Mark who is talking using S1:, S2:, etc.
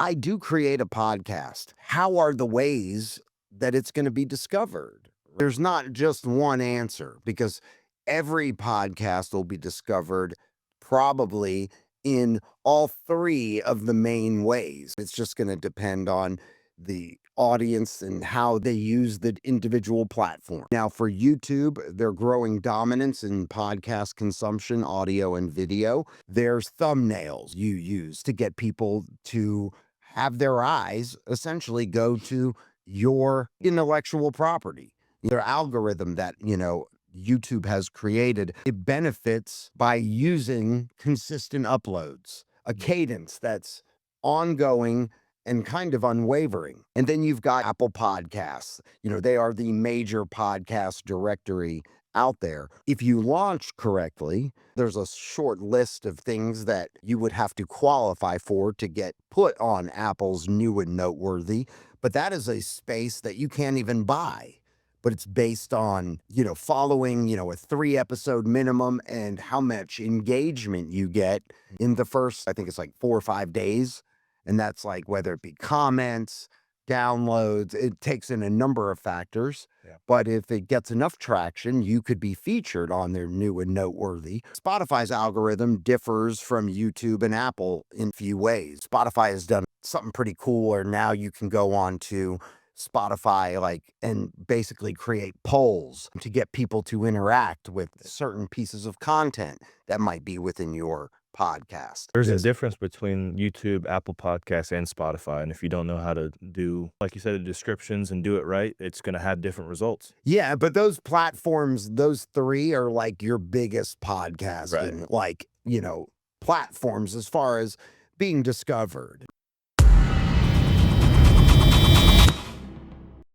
S1: I do create a podcast. How are the ways that it's going to be discovered? There's not just one answer because every podcast will be discovered probably in all three of the main ways. It's just going to depend on the audience and how they use the individual platform. Now, for YouTube, they're growing dominance in podcast consumption, audio and video. There's thumbnails you use to get people to have their eyes essentially go to your intellectual property. Their algorithm that, YouTube has created, it benefits by using consistent uploads, a cadence that's ongoing and kind of unwavering. And then you've got Apple Podcasts. They are the major podcast directory out there. If you launch correctly, there's a short list of things that you would have to qualify for to get put on Apple's new and noteworthy. But that is a space that you can't even buy. But it's based on, following, a 3-episode minimum and how much engagement you get in the first, I think it's like 4 or 5 days. And that's like whether it be comments, downloads, it takes in a number of factors.
S2: Yeah.
S1: But if it gets enough traction, you could be featured on their new and noteworthy. Spotify's algorithm differs from YouTube and Apple in a few ways. Spotify has done something pretty cool where now you can go on to Spotify, and basically create polls to get people to interact with certain pieces of content that might be within your podcast.
S2: There's a difference between YouTube, Apple Podcasts, and Spotify. And if you don't know how to do, like you said, the descriptions and do it right, it's going to have different results.
S1: Yeah, but those platforms, those three are like your biggest podcasting, platforms as far as being discovered.